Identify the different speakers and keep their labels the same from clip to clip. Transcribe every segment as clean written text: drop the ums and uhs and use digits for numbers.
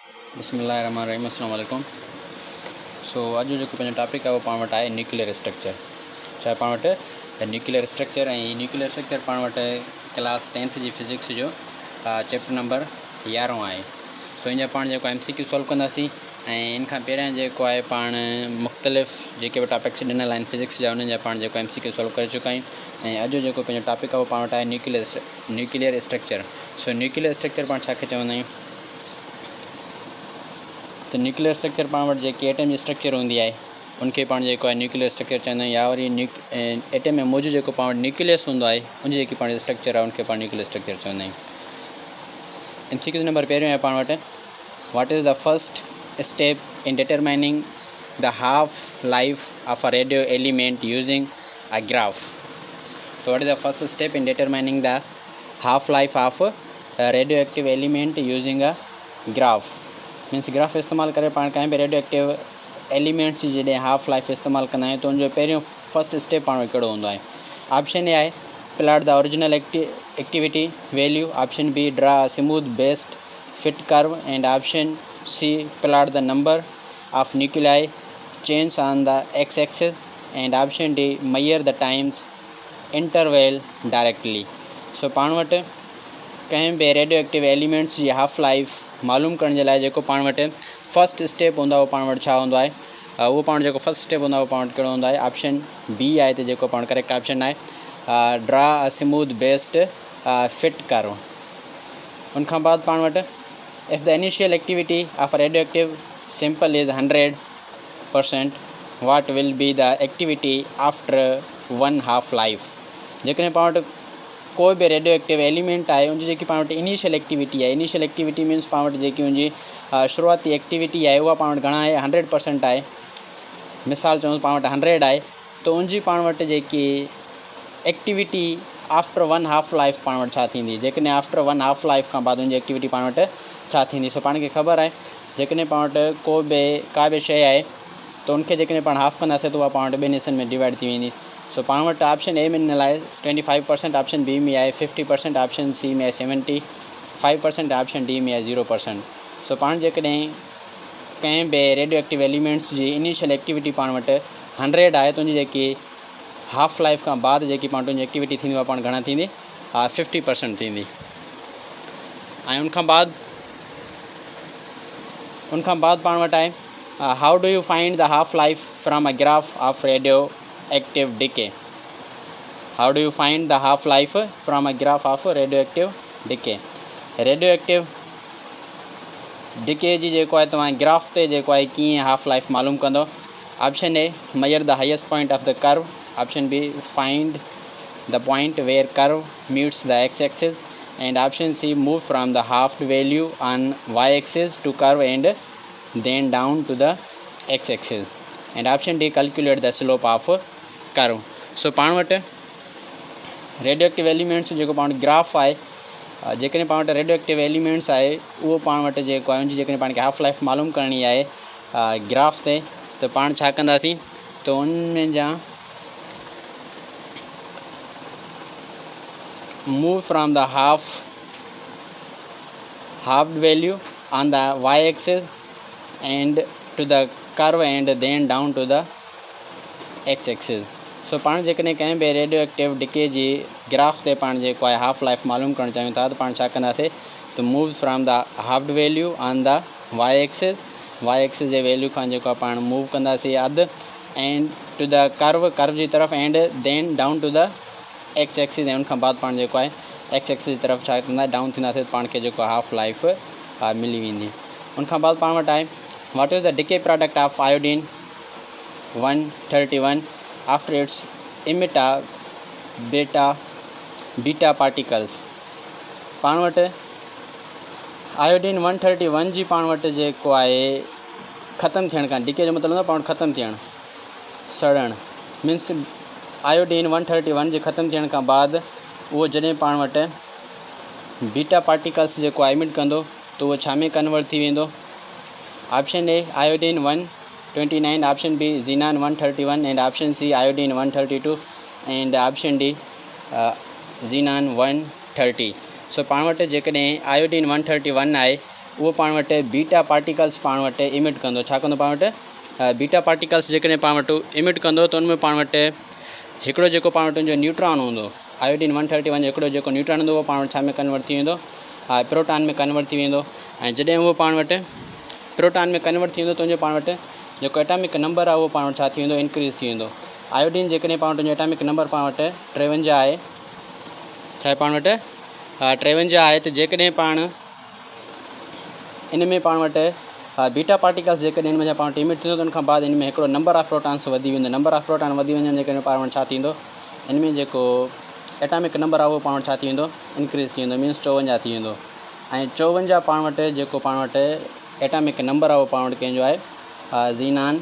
Speaker 1: बिस्मिल्लाहिर्रहमानिर्रहीम, अस्सलाम वालेकुम। सो अॼु जो जेको पंहिंजो टॉपिक आहे उहो पाण वटि आहे न्यूक्लियर स्ट्रक्चर। छा पाण वटि न्यूक्लियर स्ट्रक्चर ऐं न्यूक्लियर स्ट्रक्चर पाण वटि क्लास 10th जी फिज़िक्स जो चैप्टर नंबर 11 आहे। सो इन जा पाण जेको MCQ सॉल्व कंदासीं ऐं इन खां पहिरियां जेको आहे पाण मुख़्तलिफ़ जेके बि टॉपिक्स ॾिनल आहिनि फिज़िक्स जा उन्हनि जा पाण जेको MCQ सॉल्व करे चुका आहियूं। ऐं अॼु जेको पंहिंजो टॉपिक आहे उहो पाण वटि आहे न्यूक्लियर स्ट्रक्चर। सो न्यूक्लियर स्ट्रक्चर पाण छा खे चवंदा आहियूं? तो न्यूक्लियर स्ट्रक्चर पाण वटि जेकी एटम जी स्ट्रक्चर हूंदी आहे उनखे पाण जेको आहे न्यूक्लियर स्ट्रक्चर चवंदा आहियूं। या वरी एटम में मौजूदु जेको पाण वटि न्यूक्लियस हूंदो आहे उनजी जेकी पाण स्ट्रक्चर आहे उनखे पाण न्यूक्लियर स्ट्रक्चर चवंदा आहियूं। MCQ नंबर पहिरियों आहे पाण वटि, what is the first step in determining the half life of a radio element using a graph. So what is the first step in determining the half life of radio active element using a graph. Means graph इस्तेमाल करे पाण कंहिं बि radioactive elements जी जॾहिं half life इस्तेमालु कंदा आहियूं त उनजो पहिरियों फर्स्ट स्टेप पाण वटि कहिड़ो हूंदो आहे? ऑप्शन ए आहे plot the original activity value, option B draw a smooth based fit curve, and option C plot the number of nuclei chains on the x axis, and option D measure the times interval directly. So पाण वटि कंहिं बि radioactive elements जी half life मालूम करण जे लाइ जेको पाण वटि फर्स्ट स्टेप हूंदो आहे उहो पाण वटि छा हूंदो आहे? उहो पाण जेको फर्स्ट स्टेप हूंदो आहे उहो पाण वटि कहिड़ो हूंदो आहे? ऑप्शन बी आहे त जेको पाण करेक्ट ऑप्शन आहे, draw a smooth based fit curve. उनखां बाद पाण वटि if the initial activity of radioactive sample is 100%, what will be the activity after one half life. जेकॾहिं पाण वटि कोई भी रेडियो एक्टिव एलिमेंट आहे उनजी जेकी पाण वटि इनिशियल एक्टिविटी आहे, इनिशियल एक्टिविटी मीन्स पाण वटि जेकी उनजी शुरूआती एक्टिविटी आहे उहा पाण वटि घणा आहे? 100% आहे। मिसाल चऊं पाण वटि 100 आहे त उनजी पाण वटि जेकी activity after one half life पाण वटि छा थींदी? जेकॾहिं आफ्टर वन हाफ लाइफ खां बाद उनजी एक्टिविटी पाण वटि छा थींदी? सो पाण खे ख़बर आहे जेकॾहिं पाण वटि का बि शइ आहे त उनखे जेकॾहिं पाण हाफ कंदासीं त उहा पाण वटि ॿिनि हिसनि में डिवाइड थी वेंदी। सो पाण वटि ऑप्शन ए में ॾिनल आहे 25%, ऑप्शन बी में आहे 50%, ऑप्शन सी में आहे 75%, ऑप्शन डी में आहे 0%। सो पाण जेकॾहिं कंहिं बि रेडियो एक्टिव एलिमेंट्स जी इनिशियल एक्टिविटी पाण वटि 100 आहे त उनजी जेकी हाफ लाइफ खां बाद जेकी पाण तुंहिंजी एक्टिविटी थींदी उहा पाण घणा थींदी? 50% थींदी। ऐं उनखां बाद पाण वटि आहे how do you find the half life from a graph of radioactive decay. How do you find the half life from a graph of radioactive decay. Radioactive decay जी जेको आहे तव्हां graph ते जेको आहे कीअं half life मालूम कंदो? Option A measure the highest point of the curve, option B find the point where curve meets the x axis, and option C move from the half value on y axis to curve and then down to the x axis, and option D calculate the slope of curve. So पाण वटि radio active elements जेको पाण graph आहे, जेकॾहिं पाण वटि radio active elements आहे उहो पाण वटि जेको आहे उनजी जेकॾहिं पाण खे हाफ लाइफ मालूम करणी आहे ग्राफ ते त पाण छा कंदासीं? त उनमें जा move from the half value on the y axis and to the curve and then down to the x axis. So पाण जेकॾहिं कंहिं बि रेडियो एक्टिव डिके जी ग्राफ ते पाण जेको आहे हाफ लाइफ मालूम करणु चाहियूं था त पाण छा कंदासीं? त move from the half value on the y axis जे वैल्यू खां जेको आहे पाण मूव कंदासीं अधु, एंड टू द कर्व जी तरफ़, and then down to the x axis, ऐं उनखां बाद पाण जेको आहे एक्स एक्सिस जी तरफ़ छा कंदा डाउन थींदासीं त पाण खे जेको हाफ लाइफ मिली वेंदी। उनखां बाद पाण वटि आहे what is the decay product of iodine 131 after its emitting beta particles. पाण वटि आयोडीन 131 जी पाण वटि जेको आहे ख़तमु थियण खां, डिके जो मतिलबु आहे पाण ख़तमु थियणु, सड़णु, मीन्स आयोडीन 131 जे ख़तमु थियण खां बाद उहो जॾहिं पाण वटि बीटा पार्टिकल्स जेको आहे एमिट कंदो त उहो छा में कन्वर्ट थी वेंदो? Option A iodine 129, option B xenon 131, and option C iodine 132, and option D xenon 130। So पाण वटि जेकॾहिं आयोडीन 131 आहे वो पाण वटि बीटा पार्टिकल्स पाण वटि इमिट कंदो। छा कंदो पाण वटि बीटा पार्टिकल्स जेकॾहिं पाण वटि इमिट कंदो त उनमें पाण वटि हिकिड़ो जेको पाण वटि जो न्यूट्रॉन हूंदो आयोडीन 131 हिकिड़ो जेको न्यूट्रॉन हूंदो उहो पाण वटि छा में कन्वर्ट थी वेंदो प्रोटॉन में कन्वर्ट थी वेंदो। ऐं जॾहिं उहो पाण वटि प्रोटॉन में कन्वर्ट थी वेंदो त उनजो पाण वटि जेको एटॉमिक नंबर आहे उहो पाण वटि छा थी वेंदो इंक्रीज़ थी वेंदो। आयोडीन जेकॾहिं पाण वटि एटॉमिक नंबर पाण वटि 53 आहे, छा आहे पाण वटि 53 आहे, त जेकॾहिं पाण इन में पाण वटि बीटा पार्टिकल्स जेकॾहिं इन में पाण वटि इमिट थींदो त उनखां बाद इन में हिकिड़ो नंबर ऑफ प्रोटॉन्स वधी वेंदो। नंबर ऑफ प्रोटॉन वधी वञनि जेकॾहिं पाण वटि छा थींदो इन में जेको एटॉमिक नंबर आहे उहो पाण वटि छा थी वेंदो इंक्रीज़ थी वेंदो, मीन्स 54 थी वेंदो। ऐं 54 पाण वटि जेको पाण वटि एटॉमिक नंबर आहे उहो पाण वटि कंहिंजो आहे ज़ीनान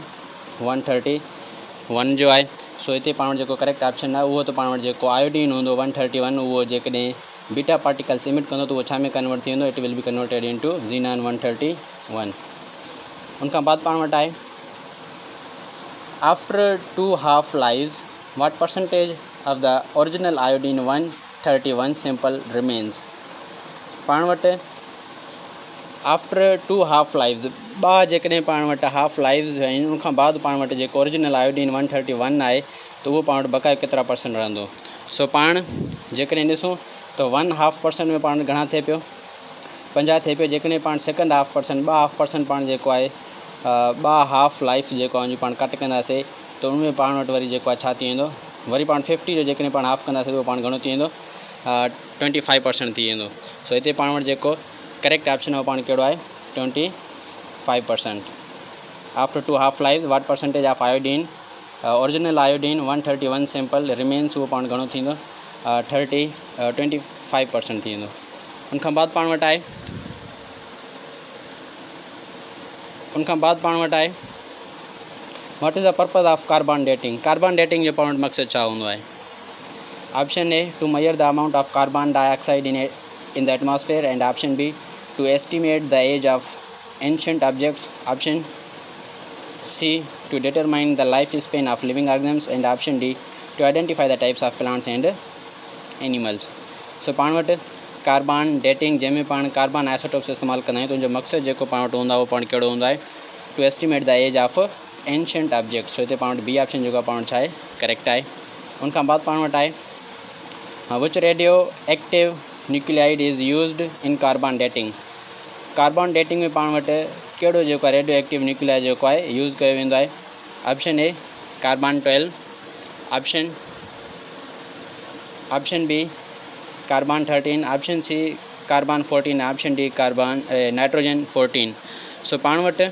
Speaker 1: 131 जो आहे। सो हिते पाण वटि जेको करेक्ट ऑप्शन आहे उहो त पाण वटि जेको आयोडीन हूंदो 131 उहो जेकॾहिं बीटा पार्टिकल्स इमिट कंदो त उहो छा में कन्वर्ट थी वेंदो, it will be converted into xenon 131। उनखां बाद पाण वटि आहे after 2 half lives what percentage of the original iodine 131 simple remains. पाण वटि आफ्टर 2 हाफ लाइव्स ॿ जेकॾहिं पाण वटि हाफ लाइव्स आहिनि उनखां बाद पाण वटि जेको ओरिजिनल आयोडीन 131 आहे त उहो पाण वटि बक़ाइदा केतिरा परसेंट रहंदो। सो पाण जेकॾहिं ॾिसूं त 1.5% में पाण घणा थिए पियो 50 थिए पियो। जेकॾहिं पाण सेकेंड हाफ परसेंट 2.5% पाण जेको आहे 2 हाफ लाइफ जेको आहे पाण कट कंदासीं त उनमें पाण वटि वरी जेको आहे छा थी वेंदो, वरी पाण 50 जो जेकॾहिं पाण हाफ कंदासीं उहो पाण घणो थी वेंदो 25% थी वेंदो। सो हिते पाण वटि जेको करेक्ट ऑप्शन आहे पाण कहिड़ो आहे 25%। After 2 half life what percentage of iodine original iodine 131 simple remains उहो पाण घणो थींदो 25% थी वेंदो। उनखां बाद पाण वटि आहे what is the purpose of carbon dating. Carbon dating जो पाण वटि मक़सदु छा हूंदो आहे। Option A to measure the amount of carbon dioxide in the atmosphere and option B to estimate the age of ancient objects, option C to determine the life span of living organisms and option D to identify the types of plants and animals. So पाण वटि carbon dating जंहिंमें पाण carbon isotopes इस्तेमालु कंदा आहियूं त उनजो मक़सदु जेको पाण वटि हूंदो आहे उहो पाण कहिड़ो हूंदो आहे to estimate the age of ancient objects. So हिते पाण वटि बी ऑप्शन जेको आहे पाण वटि छा आहे करेक्ट आहे। उनखां बाद पाण वटि आहे विच radio active nuclide is used इन कार्बन डेटिंग। कार्बन डेटिंग में पाण वटि कहिड़ो जेको आहे रेडियो एक्टिव न्यूक्लियाइड जेको आहे यूज़ कयो वेंदो आहे। Option A carbon 12, option B carbon 13, option C carbon 14, option D carbon nitrogen 14। So पाण वटि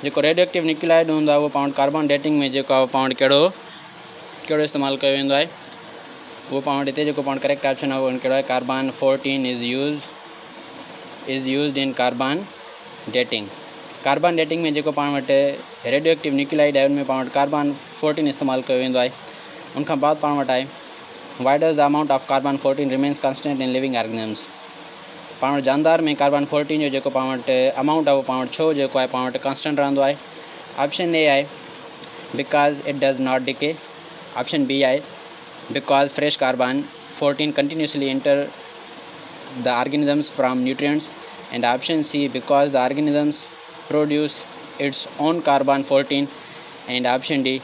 Speaker 1: जेको रेडियो एक्टिव न्यूक्लियाइड हूंदो आहे उहो पाण कार्बन डेटिंग में जेको आहे पाण कहिड़ो इस्तेमालु कयो वेंदो आहे उहो पाण वटि हिते जेको पाण करेक्ट ऑप्शन आहे उहो कहिड़ो आहे कार्बन 14 इज़ यूज़ड इन कार्बन डेटिंग। कार्बन डेटिंग में जेको पाण वटि रेडियो एक्टिव न्यूक्लियाइड आहे उनमें पाण वटि कार्बन 14 इस्तेमालु कयो वेंदो आहे। उनखां बाद पाण वटि आहे why does the amount of carbon 14 remains constant in living organisms. पाण वटि जानदार में कार्बन 14 जो जेको पाण वटि अमाउंट आहे उहो पाण वटि छो जेको आहे पाण वटि कॉन्स्टेंट रहंदो आहे। ऑप्शन ए आहे because it does not decay, option B आहे because fresh carbon 14 continuously enter the organisms from nutrients, and option C because the organisms produce its own carbon 14, and option D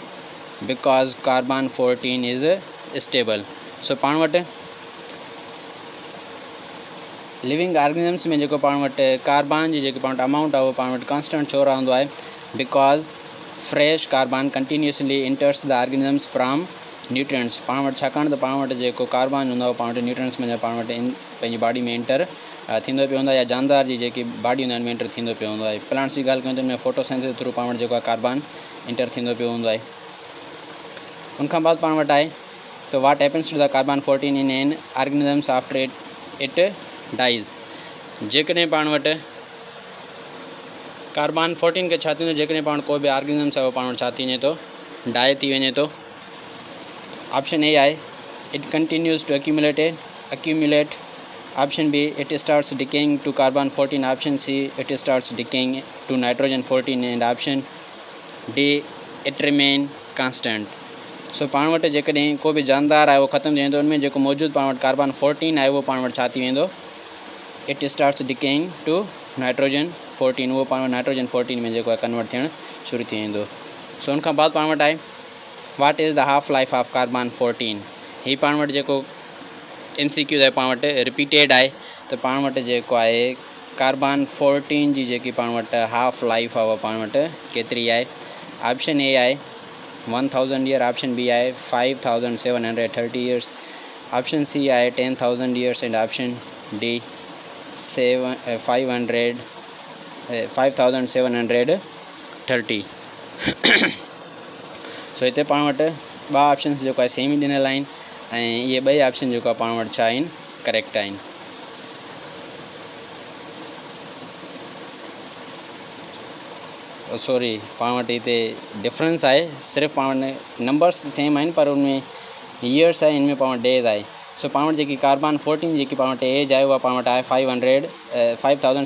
Speaker 1: because carbon 14 is stable। सो पाण वटि living organisms में जेको पाण वटि carbon जी जेकी पाण वटि अमाउंट आहे उहो पाण वटि कॉन्स्टेंट छो रहंदो आहे because fresh carbon continuously इंटर्स the organisms from nutrients. पाण वटि छाकाणि त पाण वटि जेको कार्बन हूंदो आहे पाण वटि न्यूट्रिएंट्स में पाण वटि पंहिंजी बॉडी में इंटर थींदो पियो हूंदो आहे या जानदार जी जेकी बॉडी हूंदी आहे उनमें इंटर थींदो पियो हूंदो आहे। प्लांट्स जी ॻाल्हि कयूं त उनमें फोटोसिंथेसिस थ्रू पाण वटि जेको आहे कार्बन इंटर थींदो पियो हूंदो आहे। उनखां बाद पाण वटि आहे त what happens to the carbon 14 in an organisms after it dies. जेकॾहिं पाण वटि कार्बन 14 खे छा थींदो जेकॾहिं पाण कोई बि ऑर्गेनिजम्स आहे उहो पाण वटि छा थी वञे थो डाई थी वञे थो। ऑप्शन ए आहे it continues to accumulate, option B it starts decaying to carbon 14, option C it starts decaying to nitrogen 14 and option D it remain constant. So पाण वटि जेकॾहिं को बि जानदार आहे उहो ख़तमु थी वेंदो उनमें जेको मौजूदु पाण वटि कार्बन 14 आहे उहो पाण वटि छा थी वेंदो it starts decaying to nitrogen 14, वो पाण नाइट्रोजन 14 में जो कन्वर्ट थियण शुरू थी वेंदो। सो उन खां बाद पाण वटि आहे what is the half life of carbon 14। ही पाण वटि जेको MCQ आहे पाण वटि रिपीटेड आहे, त पाण वटि जेको आहे कार्बन 14 जी जेकी पाण वटि हाफ लाइफ आहे उहा पाण वटि केतिरी आहे। ऑप्शन ए आहे 1000 ईयर, ऑप्शन बी आहे 5730 ईयर्स, ऑप्शन सी आहे 10,000 ईयर्स एंड ऑप्शन डी 5730। सो हिते पाण वटि ॿ ऑप्शन्स जेको आहे सेम ई ॾिनल आहिनि ऐं इहे ॿई ऑप्शन जेको आहे पाण वटि छा आहिनि, करेक्ट आहिनि। सॉरी, पाण वटि हिते डिफरेंस आहे, सिर्फ़ु पाण वटि नंबर्स सेम आहिनि पर उनमें ईयर्स आहे, इनमें पाण वटि डेज़ आहे। सो पाण वटि जेकी कार्बन 14 जेकी पाण वटि एज आहे उहा पाण वटि आहे 5000